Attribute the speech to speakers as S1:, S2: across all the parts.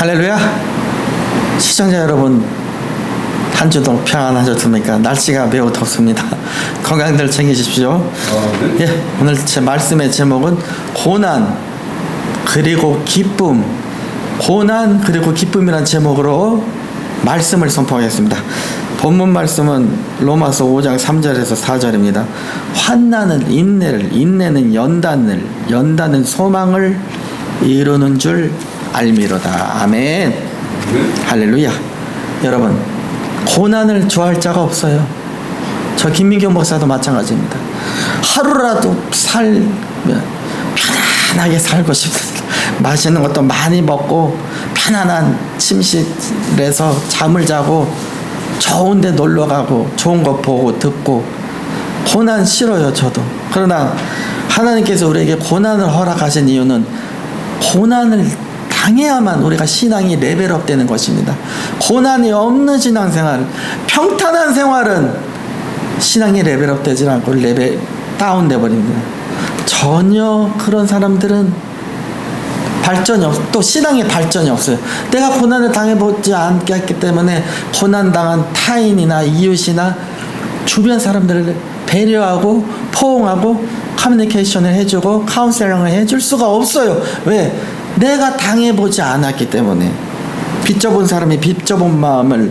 S1: 할렐루야. 시청자 여러분, 한 주도 평안하셨습니까? 날씨가 매우 덥습니다. 건강들 챙기십시오.
S2: 네.
S1: 예, 오늘 제 말씀의 제목은 고난 그리고 기쁨, 고난 그리고 기쁨이라는 제목으로 말씀을 선포하겠습니다. 본문 말씀은 로마서 5장 3절에서 4절입니다. 환난은 인내를, 인내는 연단을, 연단은 소망을 이루는 줄 알미로다. 아멘.
S2: 네.
S1: 할렐루야. 여러분, 고난을 좋아할 자가 없어요. 저 김민교 목사도 마찬가지입니다. 하루라도 살면 편안하게 살고 싶습니다. 맛있는 것도 많이 먹고 편안한 침실에서 잠을 자고 좋은 데 놀러 가고 좋은 거 보고 듣고. 고난 싫어요, 저도. 그러나 하나님께서 우리에게 고난을 허락하신 이유는 고난을 당해야만 우리가 신앙이 레벨업 되는 것입니다. 고난이 없는 신앙생활, 평탄한 생활은 신앙이 레벨업 되지 않고 레벨 다운돼 버립니다. 전혀 그런 사람들은 발전이 또 신앙의 발전이 없어요. 내가 고난을 당해보지 않겠기 때문에 고난당한 타인이나 이웃이나 주변 사람들을 배려하고 포옹하고 커뮤니케이션을 해주고 카운셀링을 해줄 수가 없어요. 왜? 내가 당해보지 않았기 때문에. 빚져본 사람이 빚져본 마음을,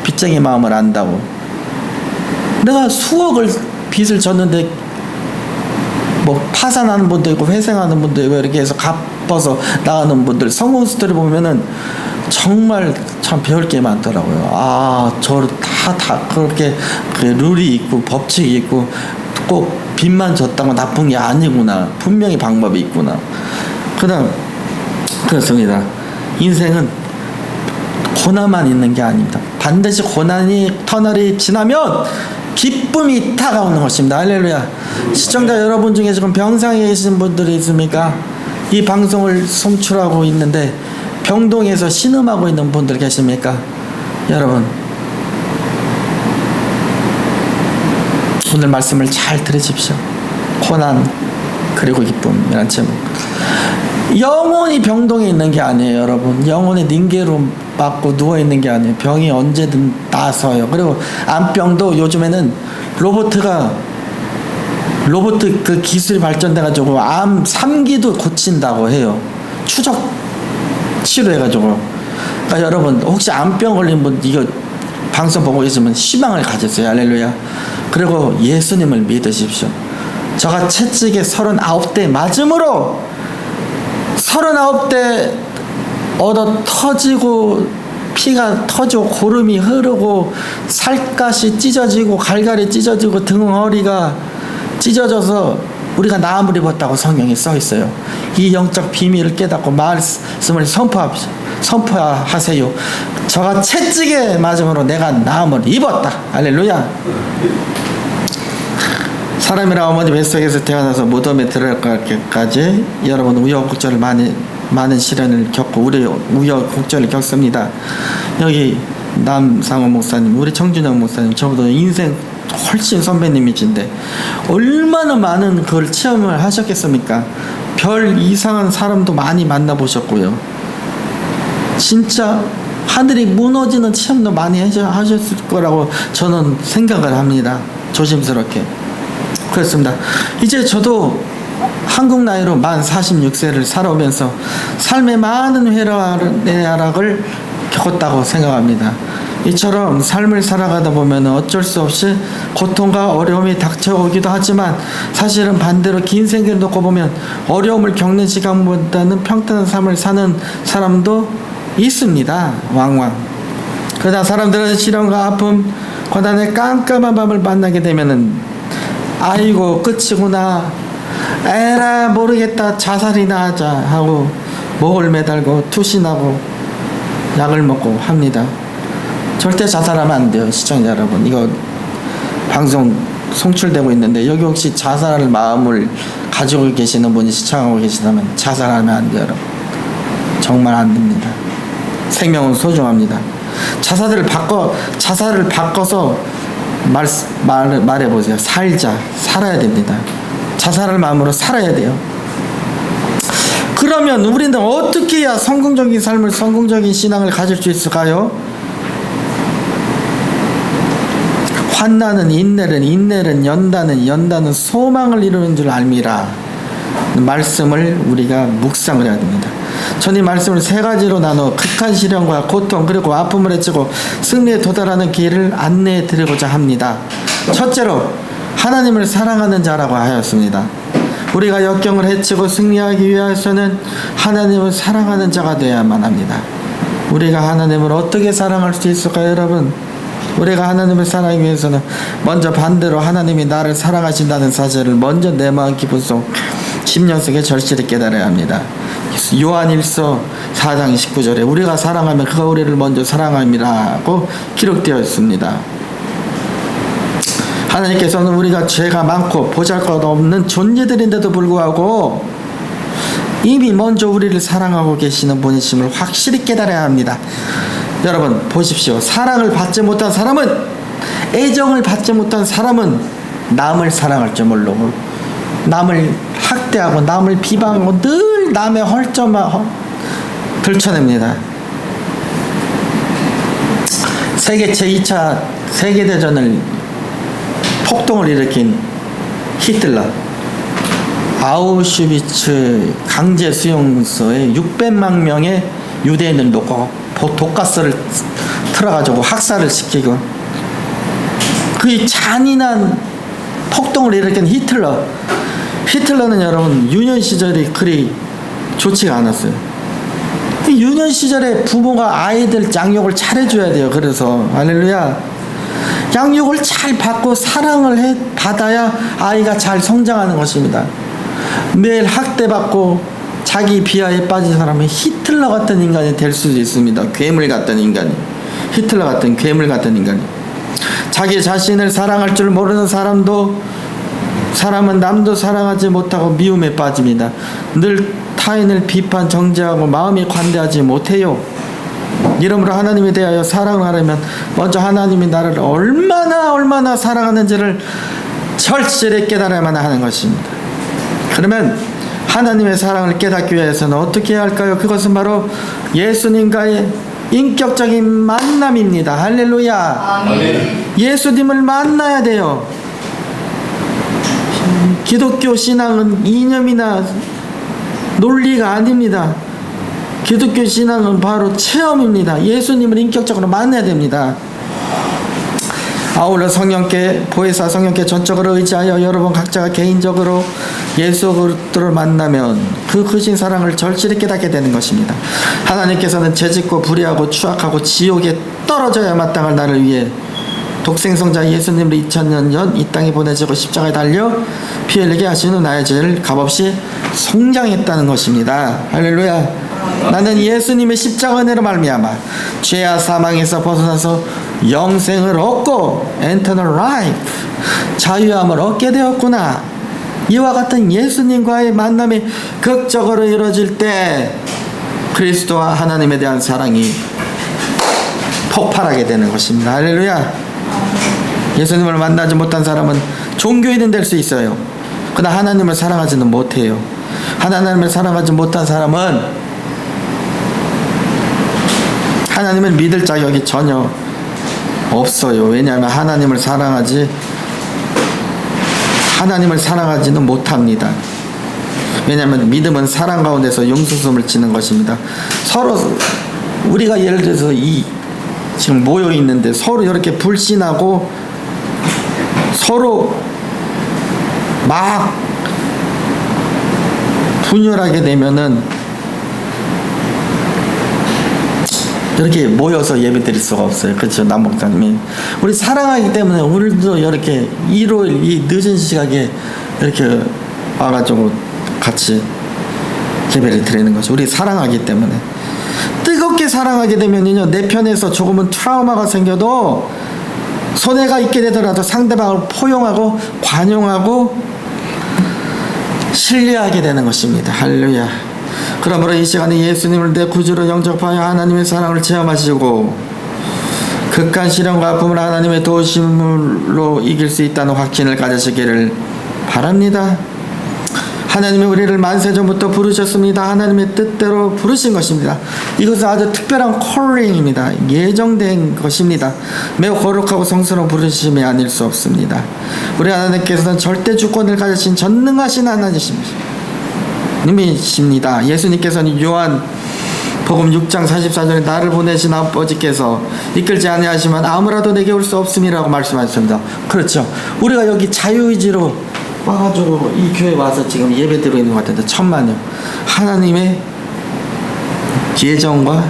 S1: 빚쟁이 마음을 안다고. 내가 수억을 빚을 졌는데 뭐 파산하는 분도 있고 회생하는 분도 있고 이렇게 해서 갚아서 나가는 분들 성공 스토리 보면은 정말 참 배울 게 많더라고요. 아, 저 다 그렇게 그 룰이 있고 법칙이 있고 꼭 빚만 졌다고 나쁜 게 아니구나. 분명히 방법이 있구나. 그다음 그렇습니다. 인생은 고난만 있는 게 아닙니다. 반드시 고난이 터널이 지나면 기쁨이 다가오는 것입니다. 할렐루야. 시청자 여러분 중에 지금 병상에 계신 분들이 있습니까? 이 방송을 송출하고 있는데 병동에서 신음하고 있는 분들 계십니까? 여러분, 오늘 말씀을 잘 들으십시오. 고난 그리고 기쁨이라는 제목. 영원히 병동에 있는 게 아니에요, 여러분. 영원히 닌게로 맞고 누워있는 게 아니에요. 병이 언제든 나서요. 그리고 암병도 요즘에는 로봇 그 기술이 발전돼가지고 암 3기도 고친다고 해요. 추적 치료해가지고. 그러니까 여러분, 혹시 암병 걸린 분 이거 방송 보고 계시면 희망을 가졌어요. 할렐루야. 그리고 예수님을 믿으십시오. 저가 채찍에 39대 맞음으로 39대 얻어 터지고 피가 터지고 고름이 흐르고 살갗이 찢어지고 갈갈이 찢어지고 등허리가 찢어져서 우리가 나음을 입었다고 성경에 써 있어요. 이 영적 비밀을 깨닫고 말씀을 선포하세요. 저가 채찍에 맞음으로 내가 나음을 입었다. 할렐루야. 사람이라 어머니 뱃속에서 태어나서 무덤에 들어갈까지 여러분 우여곡절을 많은 시련을 겪고 우여곡절을 겪습니다. 여기 남상호 목사님, 우리 청준영 목사님, 저보다 인생 훨씬 선배님이신데 얼마나 많은 그걸 체험을 하셨겠습니까? 별 이상한 사람도 많이 만나보셨고요. 진짜 하늘이 무너지는 체험도 많이 하셨을 거라고 저는 생각을 합니다. 조심스럽게. 그렇습니다. 이제 저도 한국 나이로 만 46세를 살아오면서 삶의 많은 회락을 겪었다고 생각합니다. 이처럼 삶을 살아가다 보면 어쩔 수 없이 고통과 어려움이 닥쳐오기도 하지만 사실은 반대로 긴 생애를 놓고 보면 어려움을 겪는 시간보다는 평탄한 삶을 사는 사람도 있습니다. 왕왕. 그러나 사람들은 시련과 아픔, 고난의 깜깜한 밤을 만나게 되면은 아이고 끝이구나, 에라 모르겠다, 자살이나 하자 하고 목을 매달고 투신하고 약을 먹고 합니다. 절대 자살하면 안 돼요. 시청자 여러분, 이거 방송 송출되고 있는데 여기 혹시 자살할 마음을 가지고 계시는 분이 시청하고 계시다면 자살하면 안 돼요, 여러분. 정말 안 됩니다. 생명은 소중합니다. 자살을 바꿔서 말해보세요. 살아야 됩니다. 자살할 마음으로 살아야 돼요. 그러면 우리는 어떻게 해야 성공적인 삶을, 성공적인 신앙을 가질 수 있을까요? 환난은 인내를, 인내는 연단은, 연단은 소망을 이루는 줄 알미라. 말씀을 우리가 묵상을 해야 됩니다. 저는 이 말씀을 세 가지로 나눠 극한 시련과 고통 그리고 아픔을 헤치고 승리에 도달하는 길을 안내해 드리고자 합니다. 첫째로 하나님을 사랑하는 자라고 하였습니다. 우리가 역경을 헤치고 승리하기 위해서는 하나님을 사랑하는 자가 되어야만 합니다. 우리가 하나님을 어떻게 사랑할 수 있을까요, 여러분? 우리가 하나님을 사랑하기 위해서는 먼저 반대로 하나님이 나를 사랑하신다는 사실을 먼저 내 마음 기분 속 10년 속에 절실히 깨달아야 합니다. 요한일서 4장 19절에 우리가 사랑하면 그가 우리를 먼저 사랑함이라고 기록되어 있습니다. 하나님께서는 우리가 죄가 많고 보잘것없는 존재들인데도 불구하고 이미 먼저 우리를 사랑하고 계시는 분이심을 확실히 깨달아야 합니다. 여러분 보십시오. 사랑을 받지 못한 사람은, 애정을 받지 못한 사람은 남을 사랑할 줄 모르고 남을 학대하고 남을 비방하고 늘 남의 헐점만 들춰냅니다. 세계 제2차 세계대전을 폭동을 일으킨 히틀러, 아우슈비츠 강제 수용소에 600만 명의 유대인을 놓고 독가스를 틀어가지고 학살을 시키고 그 잔인한 폭동을 일으킨 히틀러는 여러분 유년 시절이 그리 좋지가 않았어요. 유년 시절에 부모가 아이들 양육을 잘해줘야 돼요. 그래서 할렐루야, 양육을 잘 받고 사랑을 받아야 아이가 잘 성장하는 것입니다. 매일 학대받고 자기 비하에 빠진 사람은 히틀러 같은 인간이 될 수도 있습니다. 괴물 같은 인간이, 히틀러 같은 괴물 같은 인간이. 자기 자신을 사랑할 줄 모르는 사람은 남도 사랑하지 못하고 미움에 빠집니다. 늘 타인을 비판 정죄하고 마음이 관대하지 못해요. 이러므로 하나님에 대하여 사랑을 하려면 먼저 하나님이 나를 얼마나 사랑하는지를 절실히 깨달아야만 하는 것입니다. 그러면 하나님의 사랑을 깨닫기 위해서는 어떻게 해야 할까요? 그것은 바로 예수님과의 인격적인 만남입니다. 할렐루야. 아멘. 예수님을 만나야 돼요. 기독교 신앙은 이념이나 논리가 아닙니다. 기독교 신앙은 바로 체험입니다. 예수님을 인격적으로 만나야 됩니다. 아울러 성령께, 보혜사 성령께 전적으로 의지하여 여러분 각자가 개인적으로 예수 그리스도를 만나면 그 크신 사랑을 절실히 깨닫게 되는 것입니다. 하나님께서는 죄짓고 불의하고 추악하고 지옥에 떨어져야 마땅할 나를 위해 독생성자 예수님을 2000년 전 이 땅에 보내시고 십자가에 달려 피 흘리게 하신 후 나의 죄를 값없이 성장했다는 것입니다. 할렐루야. 나는 예수님의 십자가 은혜로 말미암아 죄와 사망에서 벗어나서 영생을 얻고 eternal life, 자유함을 얻게 되었구나. 이와 같은 예수님과의 만남이 극적으로 이루어질 때 그리스도와 하나님에 대한 사랑이 폭발하게 되는 것입니다. 할렐루야. 예수님을 만나지 못한 사람은 종교인은 될 수 있어요. 그러나 하나님을 사랑하지는 못해요. 하나님을 사랑하지 못한 사람은 하나님을 믿을 자격이 전혀 없어요. 왜냐하면 하나님을 사랑하지는 못합니다. 왜냐하면 믿음은 사랑 가운데서 용수숨을 치는 것입니다. 서로 우리가 예를 들어서 지금 모여 있는데 서로 이렇게 불신하고 서로 막 분열하게 되면은 이렇게 모여서 예배 드릴 수가 없어요. 그렇죠, 남 목사님이. 우리 사랑하기 때문에 우리도 이렇게 일요일 이 늦은 시각에 이렇게 와가지고 같이 예배를 드리는 거죠. 우리 사랑하기 때문에. 뜨겁게 사랑하게 되면요, 내 편에서 조금은 트라우마가 생겨도 손해가 있게 되더라도 상대방을 포용하고 관용하고 신뢰하게 되는 것입니다. 할렐루야. 그러므로 이 시간에 예수님을 내 구주로 영접하여 하나님의 사랑을 체험하시고 극한 시련과 아픔을 하나님의 도우심으로 이길 수 있다는 확신을 가지시기를 바랍니다. 하나님이 우리를 만세전부터 부르셨습니다. 하나님의 뜻대로 부르신 것입니다. 이것은 아주 특별한 콜링입니다. 예정된 것입니다. 매우 거룩하고 성스러운 부르심이 아닐 수 없습니다. 우리 하나님께서는 절대 주권을 가지신 전능하신 하나님이십니다. 예수님께서는 요한 복음 6장 44절에 나를 보내신 아버지께서 이끌지 아니하시면 아무라도 내게 올 수 없음이라고 말씀하셨습니다. 그렇죠. 우리가 여기 자유의지로 와가지고 이 교회 와서 지금 예배 드리고 있는 것 같은데 천만요. 하나님의 예정과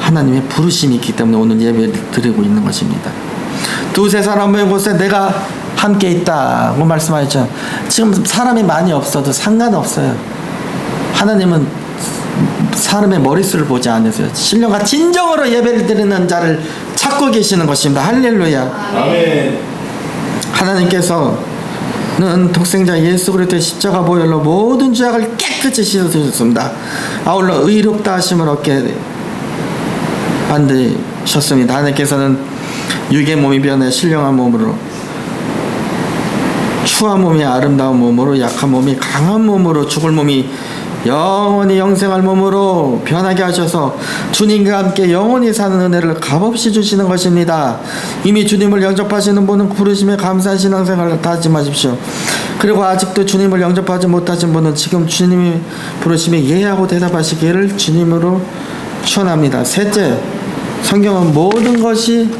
S1: 하나님의 부르심이 있기 때문에 오늘 예배를 드리고 있는 것입니다. 두세 사람 모인 곳에 내가 함께 있다고 말씀하셨죠. 지금 사람이 많이 없어도 상관없어요. 하나님은 사람의 머릿수를 보지 않으세요. 신령과 진정으로 예배를 드리는 자를 찾고 계시는 것입니다. 할렐루야.
S2: 아멘.
S1: 하나님께서는 독생자 예수 그리스도의 십자가 보혈로 모든 죄악을 깨끗이 씻어주셨습니다. 아울러 의롭다 하심을 얻게 만드셨습니다. 하나님께서는 육의 몸이 변해 신령한 몸으로, 추한 몸이 아름다운 몸으로, 약한 몸이 강한 몸으로, 죽을 몸이 영원히 영생할 몸으로 변하게 하셔서 주님과 함께 영원히 사는 은혜를 값없이 주시는 것입니다. 이미 주님을 영접하시는 분은 부르심에 감사한 신앙생활을 다짐하십시오. 그리고 아직도 주님을 영접하지 못하신 분은 지금 주님이 부르심에 예하고 대답하시기를 주님으로 축원합니다. 셋째, 성경은 모든 것이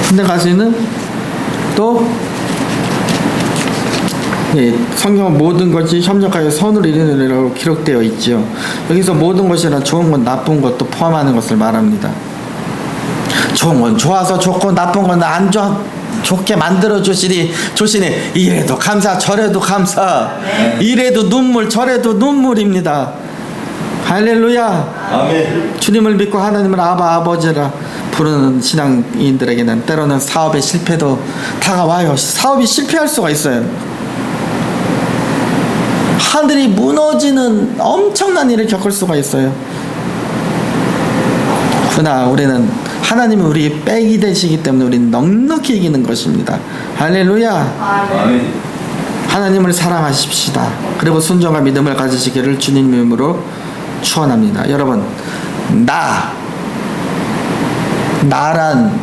S1: 근데 가수는 또 성경은 모든 것이 협력하여 선을 이루느라고 기록되어 있지요. 여기서 모든 것이란 좋은 것, 나쁜 것도 포함하는 것을 말합니다. 좋은 건 좋아서 좋고 나쁜 건 안 좋게 만들어 주시니 이래도 감사 저래도 감사, 이래도 눈물 저래도 눈물입니다. 할렐루야.
S2: 아멘.
S1: 주님을 믿고 하나님을 아버지라 부르는 신앙인들에게는 때로는 사업의 실패도 다가와요. 사업이 실패할 수가 있어요. 하늘이 무너지는 엄청난 일을 겪을 수가 있어요. 그러나 우리는 하나님이 우리 백이 되시기 때문에 우리는 넉넉히 이기는 것입니다. 할렐루야.
S2: 아멘.
S1: 하나님을 사랑하십시다. 그리고 순종과 믿음을 가지시기를 주님 이름으로 축원합니다. 여러분, 나란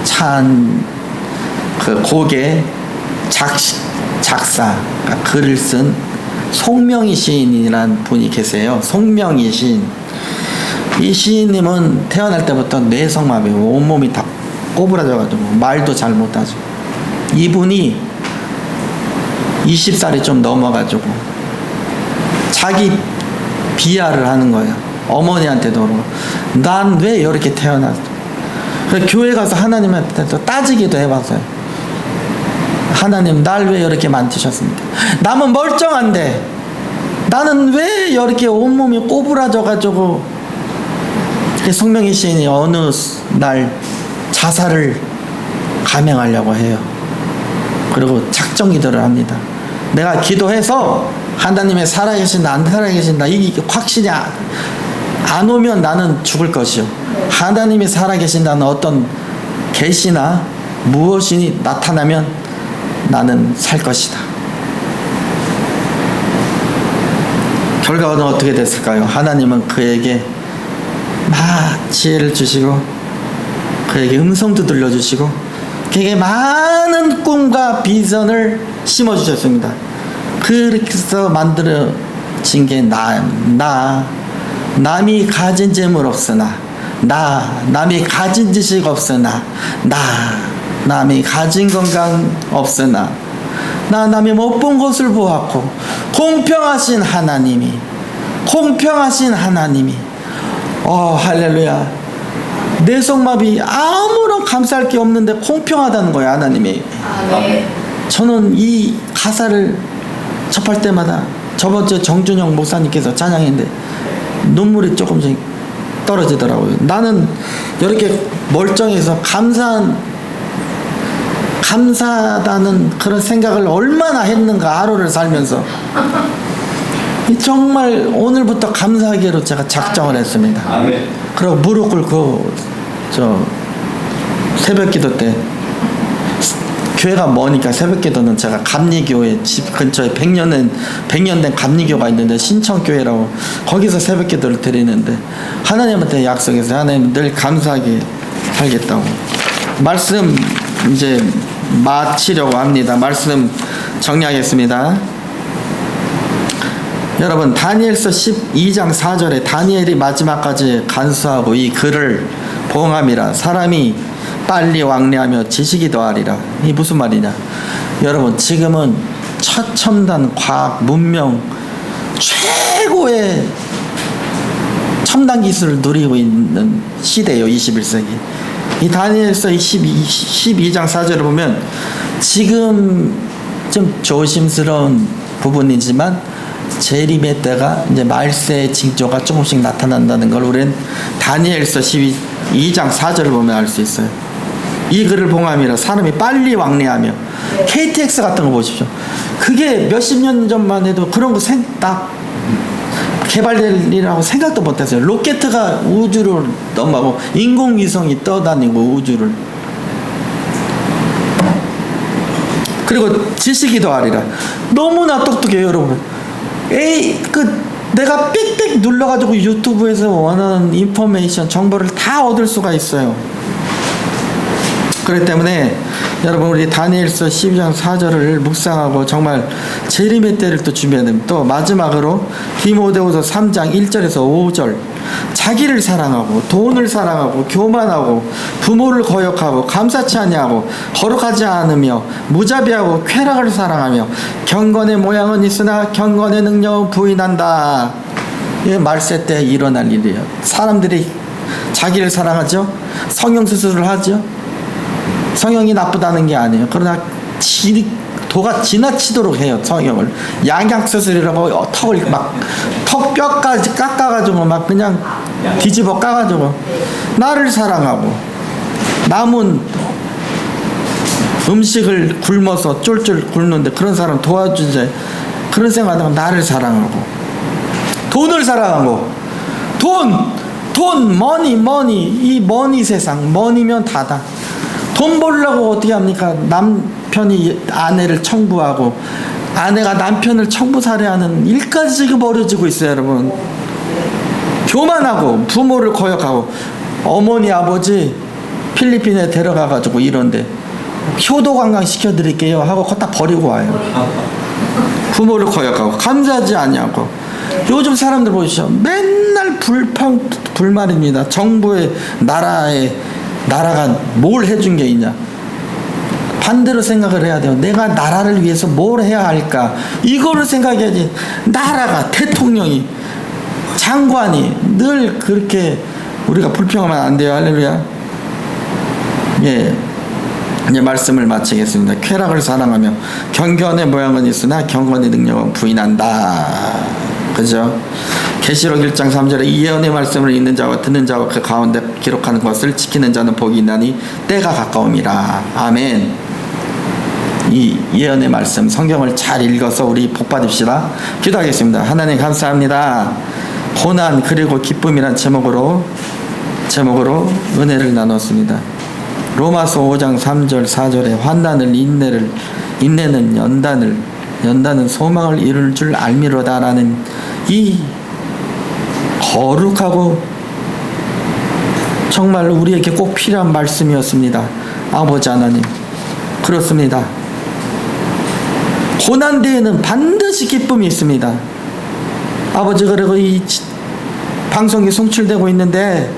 S1: 찬 그 곡의 작사, 글을 쓴 송명희 시인이라는 분이 계세요. 송명희 시인. 이 시인님은 태어날 때부터 뇌성마비, 온몸이 다 꼬부라져가지고 말도 잘 못하죠. 이분이 20살이 좀 넘어가지고 자기 비하를 하는 거예요. 어머니한테도 난 왜 이렇게 태어났어? 그래서 교회 가서 하나님한테 따지기도 해봤어요. 하나님, 날 왜 이렇게 만드셨습니까? 남은 멀쩡한데 나는 왜 이렇게 온몸이 꼬부라져가지고. 송명희 시인이 어느 날 자살을 감행하려고 해요. 그리고 작정기도를 합니다. 내가 기도해서 하나님의 살아계신다 안 살아계신다 이게 확신이 안 오면 나는 죽을 것이요, 하나님이 살아계신다는 어떤 계시나 무엇이 나타나면 나는 살 것이다. 결과는 어떻게 됐을까요? 하나님은 그에게 지혜를 주시고 그에게 음성도 들려주시고 그에게 많은 꿈과 비전을 심어주셨습니다. 그렇게 해서 만들어진 게 남이 가진 재물 없으나, 남이 가진 지식 없으나, 남이 가진 건강 없으나, 남이 못 본 것을 보았고, 공평하신 하나님이 할렐루야. 뇌성마비 아무런 감사할 게 없는데 공평하다는 거예요, 하나님이. 저는 이 가사를 접할 때마다 저번주 정준영 목사님께서 찬양했는데 눈물이 조금씩 떨어지더라고요. 나는 이렇게 멀쩡해서 감사하다는 그런 생각을 얼마나 했는가, 하루를 살면서. 정말 오늘부터 감사하기로 제가 작정을 했습니다.
S2: 아멘.
S1: 그리고 무릎 꿇고 새벽 기도 때 교회가 머니까 새벽 기도는 제가 감리교회 집 근처에 100년 된 감리교가 있는데 신청교회라고 거기서 새벽 기도를 드리는데 하나님한테 약속해서 하나님 늘 감사하게 살겠다고 말씀 이제 마치려고 합니다. 말씀 정리하겠습니다. 여러분 다니엘서 12장 4절에 다니엘이 마지막까지 간수하고 이 글을 봉함이라 사람이 빨리 왕래하며 지식이 더하리라. 이 무슨 말이냐? 여러분 지금은 최첨단 과학 문명 최고의 첨단 기술을 누리고 있는 시대예요. 21세기. 이 다니엘서 12장 4절을 보면 지금 좀 조심스러운 부분이지만 재림의 때가 이제 말세의 징조가 조금씩 나타난다는 걸 우리는 다니엘서 12장 4절을 보면 알 수 있어요. 이 글을 봉함이라 사람이 빨리 왕래하며 KTX 같은 거 보십시오. 그게 몇십 년 전만 해도 그런 거 딱 개발될이라고 생각도 못했어요. 로켓가 우주를 넘어가고 인공위성이 떠다니고 우주를 그리고 지식이 더하리라. 너무나 똑똑해요 여러분. 내가 삑삑 눌러가지고 유튜브에서 원하는 인포메이션 정보를 다 얻을 수가 있어요. 그렇기 때문에 여러분 우리 다니엘서 12장 4절을 묵상하고 정말 재림의 때를 또 준비해야 됩니다. 또 마지막으로 디모데후서 3장 1절에서 5절 자기를 사랑하고 돈을 사랑하고 교만하고 부모를 거역하고 감사치 아니하고 거룩하지 않으며 무자비하고 쾌락을 사랑하며 경건의 모양은 있으나 경건의 능력은 부인한다. 이게 말세 때 일어날 일이에요. 사람들이 자기를 사랑하죠. 성형수술을 하죠. 성형이 나쁘다는 게 아니에요. 그러나 도가 지나치도록 해요. 성형을 양약수술이라고 턱을 막 턱뼈까지 깎아가지고 막 그냥 뒤집어 까가지고 나를 사랑하고 남은 음식을 굶어서 쫄쫄 굶는데 그런 사람 도와주지 그런 생각하다가 나를 사랑하고 돈을 사랑하고 돈 머니 이 머니 세상 머니면 다다. 돈 벌려고 어떻게 합니까? 남편이 아내를 청부하고 아내가 남편을 청부살해하는 일까지 지금 벌어지고 있어요 여러분. 교만하고 부모를 거역하고 어머니 아버지 필리핀에 데려가가지고 이런데 효도 관광 시켜드릴게요 하고 걷다 버리고 와요. 부모를 거역하고 감사하지 않냐고. 요즘 사람들 보시죠. 맨날 불만입니다. 정부의 나라가 뭘 해준 게 있냐. 반대로 생각을 해야 돼요. 내가 나라를 위해서 뭘 해야 할까. 이거를 생각해야지. 나라가 대통령이 장관이 늘 그렇게 우리가 불평하면 안 돼요. 할렐루야. 예, 이제 말씀을 마치겠습니다. 쾌락을 사랑하며 경건의 모양은 있으나 경건의 능력은 부인한다. 그죠? 계시록 1장 3절에 이 예언의 말씀을 읽는 자와 듣는 자와 그 가운데 기록하는 것을 지키는 자는 복이 있나니 때가 가까움이라. 아멘. 이 예언의 말씀 성경을 잘 읽어서 우리 복 받읍시다. 기도하겠습니다. 하나님 감사합니다. 고난 그리고 기쁨이란 제목으로 은혜를 나눴습니다. 로마서 5장 3절 4절에 환난을 인내는 연단은 소망을 이룰 줄 알미로다라는 이 거룩하고 정말 우리에게 꼭 필요한 말씀이었습니다. 아버지 하나님 그렇습니다. 고난 뒤에는 반드시 기쁨이 있습니다. 아버지 그리고 이 방송이 송출되고 있는데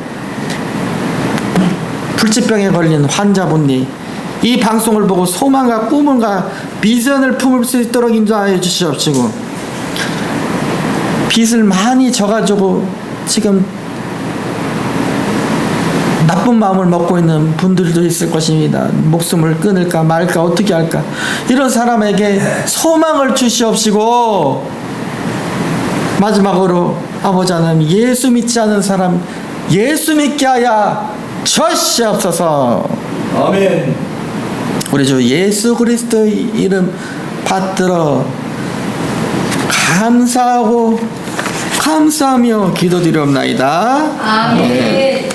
S1: 불치병에 걸린 환자분이 이 방송을 보고 소망과 꿈과 비전을 품을 수 있도록 인도하여 주시옵시고 빚을 많이 져가지고 지금 나쁜 마음을 먹고 있는 분들도 있을 것입니다. 목숨을 끊을까 말까 어떻게 할까 이런 사람에게 소망을 주시옵시고 마지막으로 아버지 하나님 예수 믿지 않은 사람 예수 믿게 하여 주시옵소서.
S2: 아멘.
S1: 우리 주 예수 그리스도의 이름 받들어 감사하며 기도드리옵나이다.
S3: 아멘.